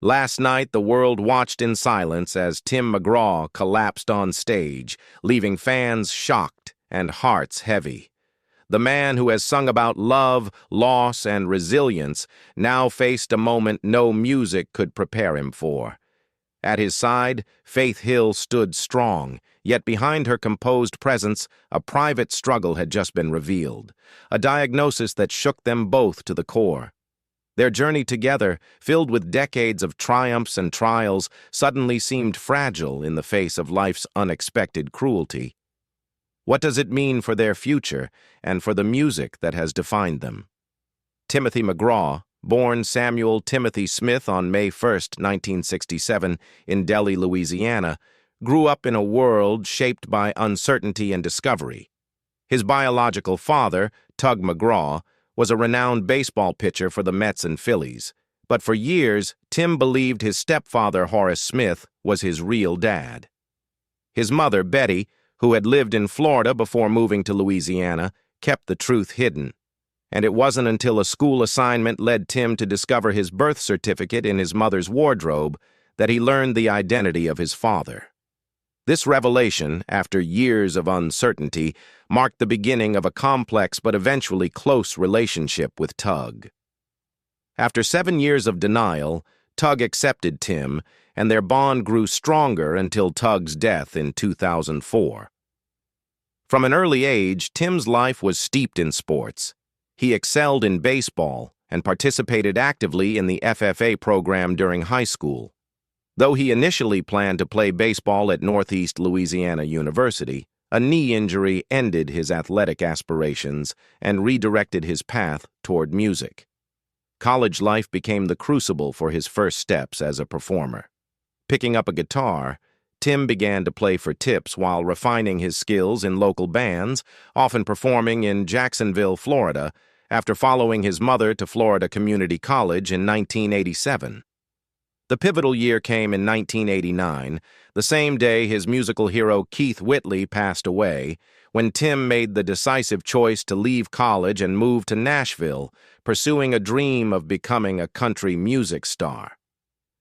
Last night, the world watched in silence as Tim McGraw collapsed on stage, leaving fans shocked and hearts heavy. The man who has sung about love, loss, and resilience now faced a moment no music could prepare him for. At his side, Faith Hill stood strong, yet behind her composed presence, a private struggle had just been revealed, a diagnosis that shook them both to the core. Their journey together, filled with decades of triumphs and trials, suddenly seemed fragile in the face of life's unexpected cruelty. What does it mean for their future and for the music that has defined them? Timothy McGraw, born Samuel Timothy Smith on May 1, 1967, in Delhi, Louisiana, grew up in a world shaped by uncertainty and discovery. His biological father, Tug McGraw, was a renowned baseball pitcher for the Mets and Phillies, but for years, Tim believed his stepfather, Horace Smith, was his real dad. His mother, Betty, who had lived in Florida before moving to Louisiana, kept the truth hidden. And it wasn't until a school assignment led Tim to discover his birth certificate in his mother's wardrobe that he learned the identity of his father. This revelation, after years of uncertainty, marked the beginning of a complex but eventually close relationship with Tug. After 7 years of denial, Tug accepted Tim, and their bond grew stronger until Tug's death in 2004. From an early age, Tim's life was steeped in sports. He excelled in baseball and participated actively in the FFA program during high school. Though he initially planned to play baseball at Northeast Louisiana University, a knee injury ended his athletic aspirations and redirected his path toward music. College life became the crucible for his first steps as a performer. Picking up a guitar, Tim began to play for tips while refining his skills in local bands, often performing in Jacksonville, Florida, after following his mother to Florida Community College in 1987. The pivotal year came in 1989, the same day his musical hero Keith Whitley passed away, when Tim made the decisive choice to leave college and move to Nashville, pursuing a dream of becoming a country music star.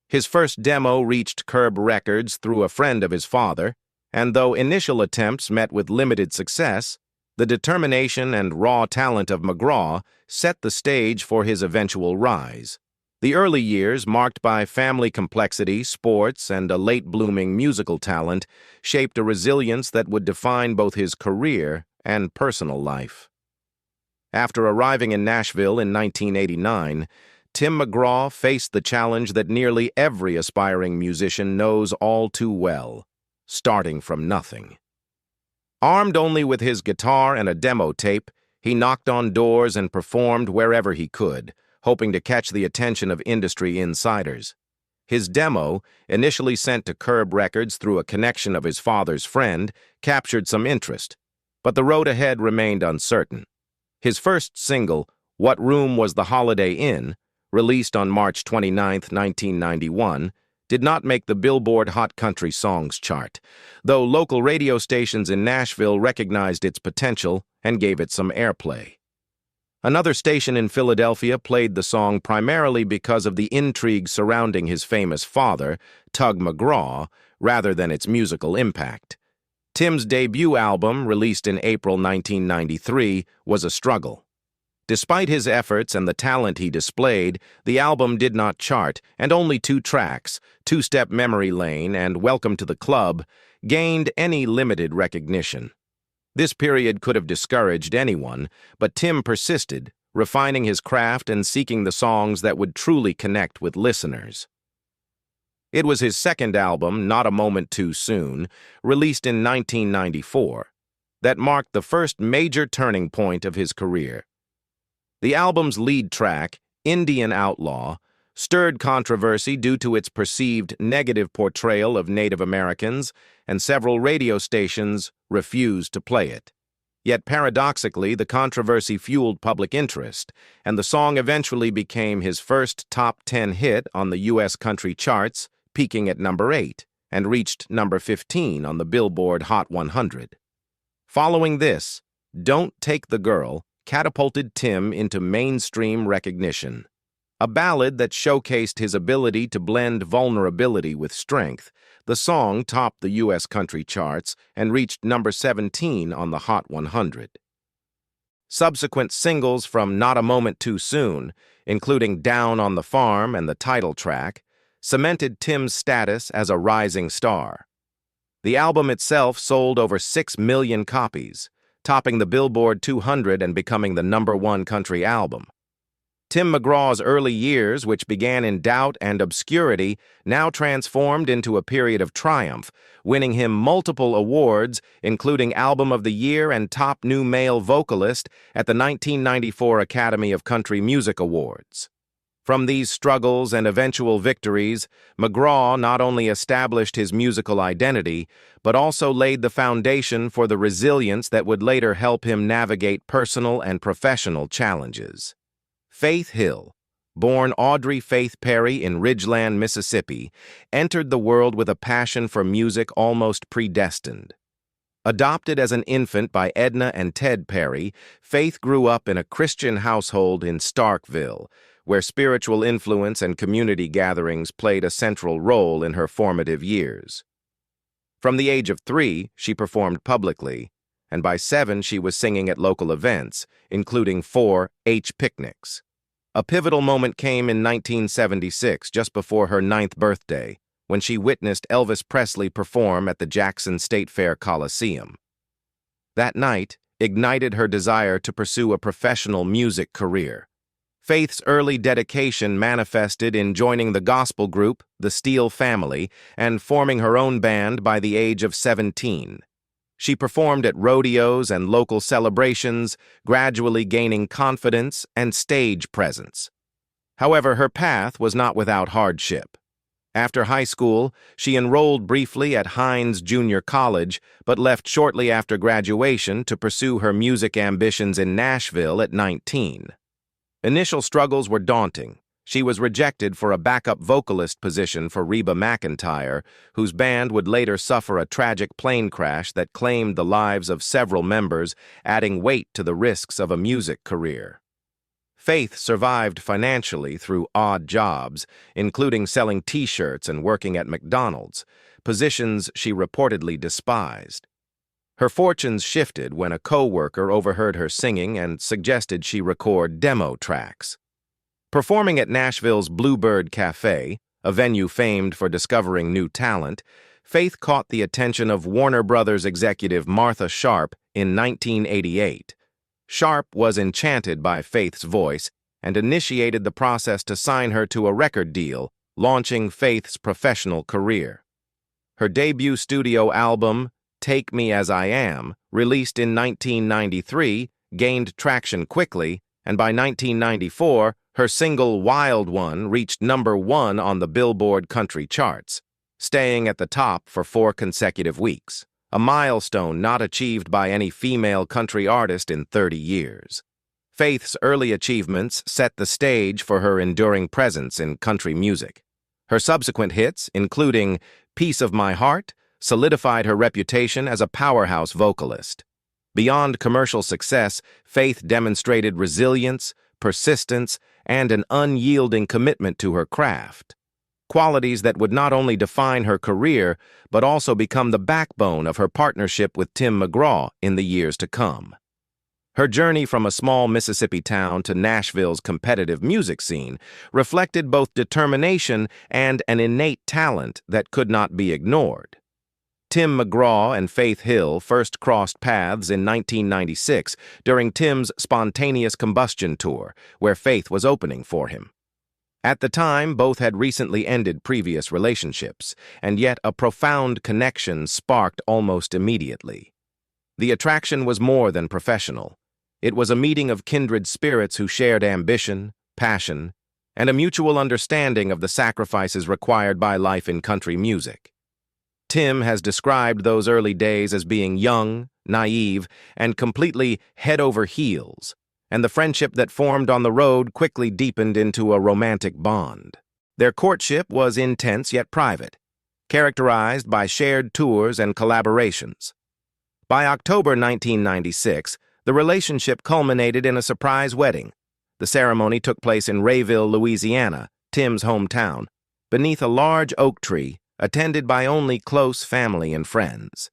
His first demo reached Curb Records through a friend of his father, and though initial attempts met with limited success, the determination and raw talent of McGraw set the stage for his eventual rise. The early years, marked by family complexity, sports, and a late-blooming musical talent, shaped a resilience that would define both his career and personal life. After arriving in Nashville in 1989, Tim McGraw faced the challenge that nearly every aspiring musician knows all too well: starting from nothing. Armed only with his guitar and a demo tape, he knocked on doors and performed wherever he could, hoping to catch the attention of industry insiders. His demo, initially sent to Curb Records through a connection of his father's friend, captured some interest, but the road ahead remained uncertain. His first single, What Room Was the Holiday Inn, released on March 29, 1991, did not make the Billboard Hot Country Songs chart, though local radio stations in Nashville recognized its potential and gave it some airplay. Another station in Philadelphia played the song primarily because of the intrigue surrounding his famous father, Tug McGraw, rather than its musical impact. Tim's debut album, released in April 1993, was a struggle. Despite his efforts and the talent he displayed, the album did not chart, and only 2 tracks, Two-Step Memory Lane and Welcome to the Club, gained any limited recognition. This period could have discouraged anyone, but Tim persisted, refining his craft and seeking the songs that would truly connect with listeners. It was his second album, Not a Moment Too Soon, released in 1994, that marked the first major turning point of his career. The album's lead track, Indian Outlaw, stirred controversy due to its perceived negative portrayal of Native Americans, and several radio stations refused to play it. Yet paradoxically, the controversy fueled public interest, and the song eventually became his first top 10 hit on the U.S. country charts, peaking at number 8, and reached number 15 on the Billboard Hot 100. Following this, Don't Take the Girl catapulted Tim into mainstream recognition. A ballad that showcased his ability to blend vulnerability with strength, the song topped the U.S. country charts and reached number 17 on the Hot 100. Subsequent singles from Not a Moment Too Soon, including Down on the Farm and the title track, cemented Tim's status as a rising star. The album itself sold over 6 million copies, topping the Billboard 200 and becoming the #1 country album. Tim McGraw's early years, which began in doubt and obscurity, now transformed into a period of triumph, winning him multiple awards, including Album of the Year and Top New Male Vocalist at the 1994 Academy of Country Music Awards. From these struggles and eventual victories, McGraw not only established his musical identity, but also laid the foundation for the resilience that would later help him navigate personal and professional challenges. Faith Hill, born Audrey Faith Perry in Ridgeland, Mississippi, entered the world with a passion for music almost predestined. Adopted as an infant by Edna and Ted Perry, Faith grew up in a Christian household in Starkville, where spiritual influence and community gatherings played a central role in her formative years. From the age of 3, she performed publicly, and by 7 she was singing at local events, including 4-H picnics. A pivotal moment came in 1976, just before her 9th birthday, when she witnessed Elvis Presley perform at the Jackson State Fair Coliseum. That night ignited her desire to pursue a professional music career. Faith's early dedication manifested in joining the gospel group, the Steele Family, and forming her own band by the age of 17. She performed at rodeos and local celebrations, gradually gaining confidence and stage presence. However, her path was not without hardship. After high school, she enrolled briefly at Hines Junior College, but left shortly after graduation to pursue her music ambitions in Nashville at 19. Initial struggles were daunting. She was rejected for a backup vocalist position for Reba McEntire, whose band would later suffer a tragic plane crash that claimed the lives of several members, adding weight to the risks of a music career. Faith survived financially through odd jobs, including selling T-shirts and working at McDonald's, positions she reportedly despised. Her fortunes shifted when a co-worker overheard her singing and suggested she record demo tracks. Performing at Nashville's Bluebird Cafe, a venue famed for discovering new talent, Faith caught the attention of Warner Brothers executive Martha Sharp in 1988. Sharp was enchanted by Faith's voice and initiated the process to sign her to a record deal, launching Faith's professional career. Her debut studio album, Take Me As I Am, released in 1993, gained traction quickly, and by 1994, her single Wild One reached #1 on the Billboard country charts, staying at the top for 4 consecutive weeks, a milestone not achieved by any female country artist in 30 years. Faith's early achievements set the stage for her enduring presence in country music. Her subsequent hits, including Piece of My Heart, solidified her reputation as a powerhouse vocalist. Beyond commercial success, Faith demonstrated resilience, persistence, and an unyielding commitment to her craft, qualities that would not only define her career, but also become the backbone of her partnership with Tim McGraw in the years to come. Her journey from a small Mississippi town to Nashville's competitive music scene reflected both determination and an innate talent that could not be ignored. Tim McGraw and Faith Hill first crossed paths in 1996 during Tim's Spontaneous Combustion tour, where Faith was opening for him. At the time, both had recently ended previous relationships, and yet a profound connection sparked almost immediately. The attraction was more than professional. It was a meeting of kindred spirits who shared ambition, passion, and a mutual understanding of the sacrifices required by life in country music. Tim has described those early days as being young, naive, and completely head over heels, and the friendship that formed on the road quickly deepened into a romantic bond. Their courtship was intense yet private, characterized by shared tours and collaborations. By October 1996, the relationship culminated in a surprise wedding, The ceremony took place in Rayville, Louisiana, Tim's hometown, beneath a large oak tree, attended by only close family and friends.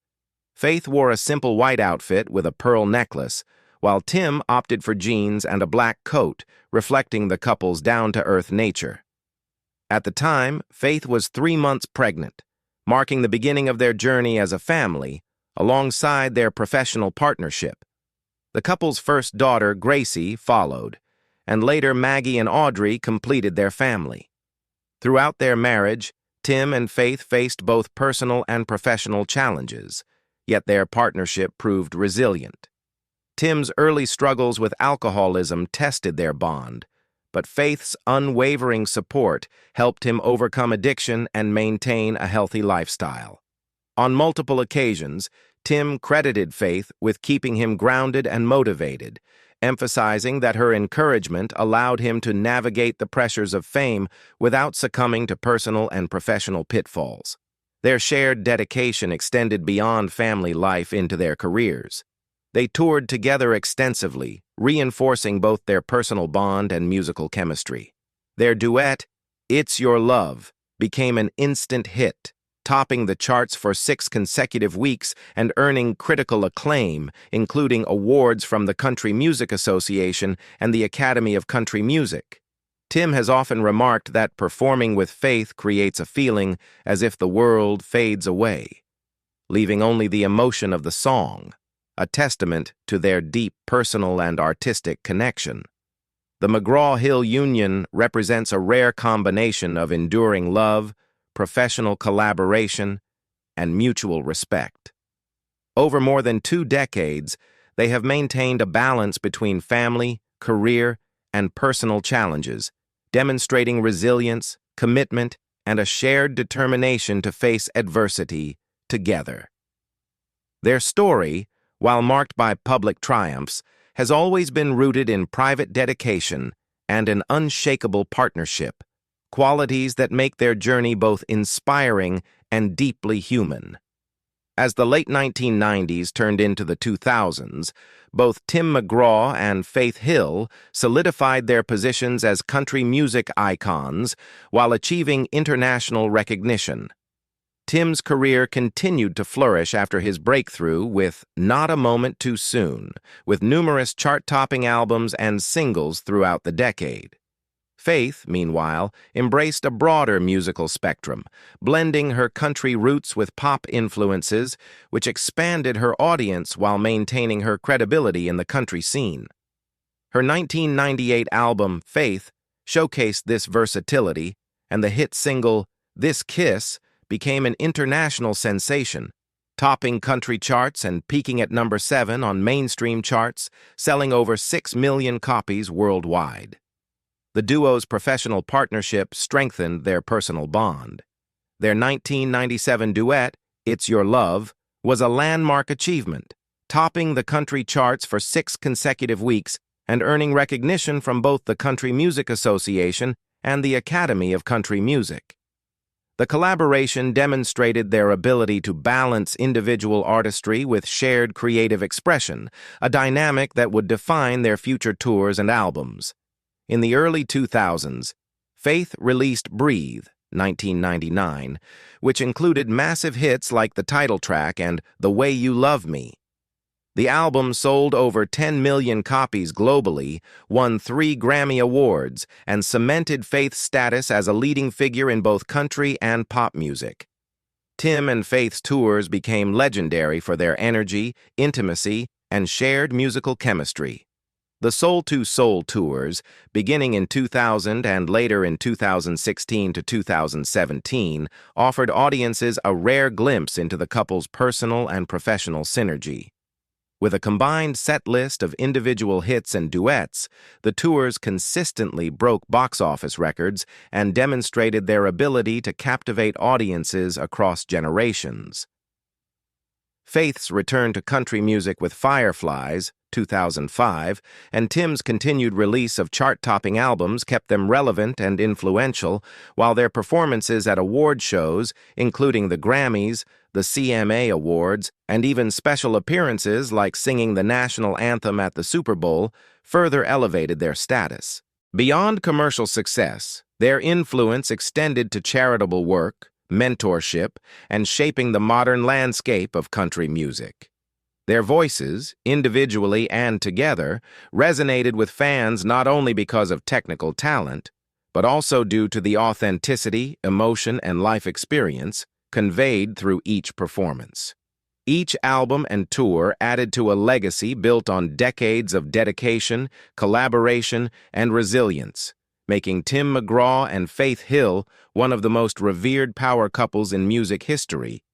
Faith wore a simple white outfit with a pearl necklace, while Tim opted for jeans and a black coat, reflecting the couple's down-to-earth nature. At the time, Faith was 3 months pregnant, marking the beginning of their journey as a family, alongside their professional partnership. The couple's first daughter, Gracie, followed, and later Maggie and Audrey completed their family. Throughout their marriage, Tim and Faith faced both personal and professional challenges, yet their partnership proved resilient. Tim's early struggles with alcoholism tested their bond, but Faith's unwavering support helped him overcome addiction and maintain a healthy lifestyle. On multiple occasions, Tim credited Faith with keeping him grounded and motivated, emphasizing that her encouragement allowed him to navigate the pressures of fame without succumbing to personal and professional pitfalls. Their shared dedication extended beyond family life into their careers. They toured together extensively, reinforcing both their personal bond and musical chemistry. Their duet, "It's Your Love," became an instant hit, topping the charts for 6 consecutive weeks and earning critical acclaim, including awards from the Country Music Association and the Academy of Country Music. Tim has often remarked that performing with Faith creates a feeling as if the world fades away, leaving only the emotion of the song, a testament to their deep personal and artistic connection. The McGraw-Hill union represents a rare combination of enduring love, professional collaboration, and mutual respect. Over more than 2 decades, they have maintained a balance between family, career, and personal challenges, demonstrating resilience, commitment, and a shared determination to face adversity together. Their story, while marked by public triumphs, has always been rooted in private dedication and an unshakable partnership, qualities that make their journey both inspiring and deeply human. As the late 1990s turned into the 2000s, both Tim McGraw and Faith Hill solidified their positions as country music icons while achieving international recognition. Tim's career continued to flourish after his breakthrough with Not a Moment Too Soon, with numerous chart-topping albums and singles throughout the decade. Faith, meanwhile, embraced a broader musical spectrum, blending her country roots with pop influences, which expanded her audience while maintaining her credibility in the country scene. Her 1998 album, Faith, showcased this versatility, and the hit single, This Kiss, became an international sensation, topping country charts and peaking at number 7 on mainstream charts, selling over 6 million copies worldwide. The duo's professional partnership strengthened their personal bond. Their 1997 duet, It's Your Love, was a landmark achievement, topping the country charts for 6 consecutive weeks and earning recognition from both the Country Music Association and the Academy of Country Music. The collaboration demonstrated their ability to balance individual artistry with shared creative expression, a dynamic that would define their future tours and albums. In the early 2000s, Faith released Breathe, 1999, which included massive hits like the title track and The Way You Love Me. The album sold over 10 million copies globally, won 3 Grammy Awards, and cemented Faith's status as a leading figure in both country and pop music. Tim and Faith's tours became legendary for their energy, intimacy, and shared musical chemistry. The Soul to Soul tours, beginning in 2000 and later in 2016 to 2017, offered audiences a rare glimpse into the couple's personal and professional synergy. With a combined set list of individual hits and duets, the tours consistently broke box office records and demonstrated their ability to captivate audiences across generations. Faith's return to country music with Fireflies, 2005, and Tim's continued release of chart-topping albums kept them relevant and influential, while their performances at award shows, including the Grammys, the CMA Awards, and even special appearances like singing the national anthem at the Super Bowl, further elevated their status. Beyond commercial success, their influence extended to charitable work, mentorship, and shaping the modern landscape of country music. Their voices, individually and together, resonated with fans not only because of technical talent, but also due to the authenticity, emotion, and life experience conveyed through each performance. Each album and tour added to a legacy built on decades of dedication, collaboration, and resilience, making Tim McGraw and Faith Hill one of the most revered power couples in music history.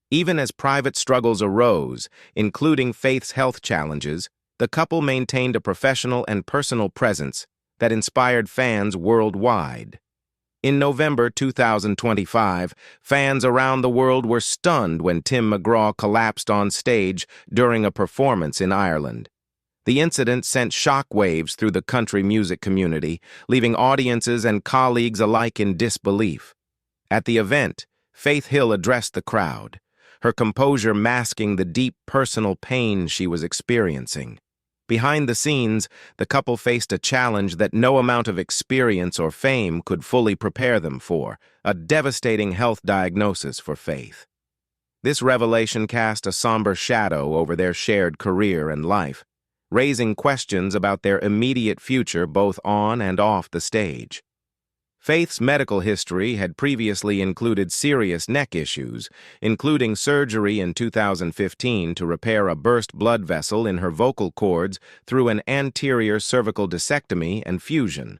Even as private struggles arose, including Faith's health challenges, the couple maintained a professional and personal presence that inspired fans worldwide. In November 2025, fans around the world were stunned when Tim McGraw collapsed on stage during a performance in Ireland. The incident sent shockwaves through the country music community, leaving audiences and colleagues alike in disbelief. At the event, Faith Hill addressed the crowd, her composure masking the deep personal pain she was experiencing. Behind the scenes, the couple faced a challenge that no amount of experience or fame could fully prepare them for, a devastating health diagnosis for Faith. This revelation cast a somber shadow over their shared career and life, raising questions about their immediate future both on and off the stage. Faith's medical history had previously included serious neck issues, including surgery in 2015 to repair a burst blood vessel in her vocal cords through an anterior cervical discectomy and fusion.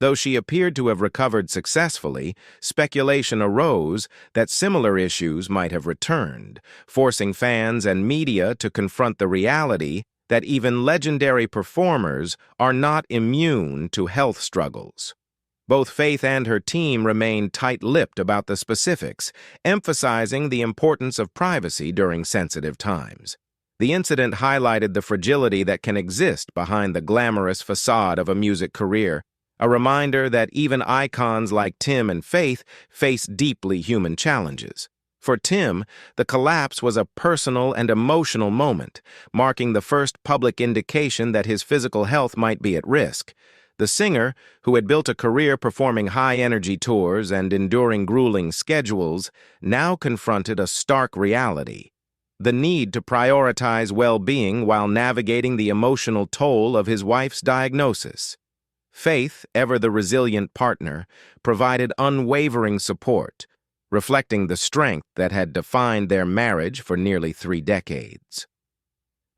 Though she appeared to have recovered successfully, speculation arose that similar issues might have returned, forcing fans and media to confront the reality that even legendary performers are not immune to health struggles. Both Faith and her team remained tight-lipped about the specifics, emphasizing the importance of privacy during sensitive times. The incident highlighted the fragility that can exist behind the glamorous facade of a music career, a reminder that even icons like Tim and Faith face deeply human challenges. For Tim, the collapse was a personal and emotional moment, marking the first public indication that his physical health might be at risk. The singer, who had built a career performing high-energy tours and enduring grueling schedules, now confronted a stark reality: the need to prioritize well-being while navigating the emotional toll of his wife's diagnosis. Faith, ever the resilient partner, provided unwavering support, reflecting the strength that had defined their marriage for nearly 3 decades.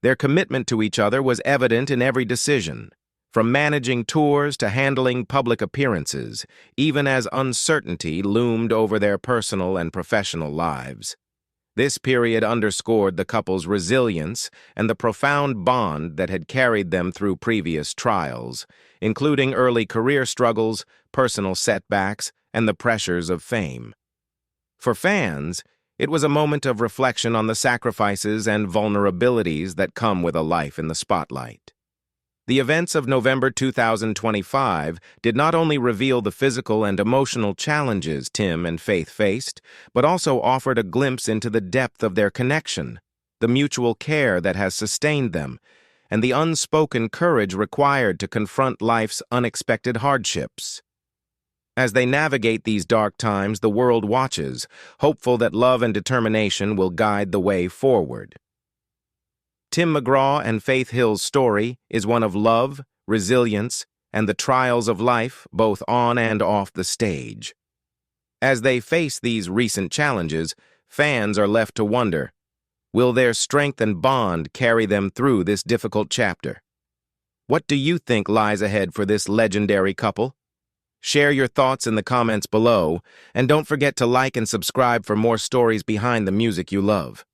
Their commitment to each other was evident in every decision, from managing tours to handling public appearances, even as uncertainty loomed over their personal and professional lives. This period underscored the couple's resilience and the profound bond that had carried them through previous trials, including early career struggles, personal setbacks, and the pressures of fame. For fans, it was a moment of reflection on the sacrifices and vulnerabilities that come with a life in the spotlight. The events of November 2025 did not only reveal the physical and emotional challenges Tim and Faith faced, but also offered a glimpse into the depth of their connection, the mutual care that has sustained them, and the unspoken courage required to confront life's unexpected hardships. As they navigate these dark times, the world watches, hopeful that love and determination will guide the way forward. Tim McGraw and Faith Hill's story is one of love, resilience, and the trials of life, both on and off the stage. As they face these recent challenges, fans are left to wonder, will their strength and bond carry them through this difficult chapter? What do you think lies ahead for this legendary couple? Share your thoughts in the comments below, and don't forget to like and subscribe for more stories behind the music you love.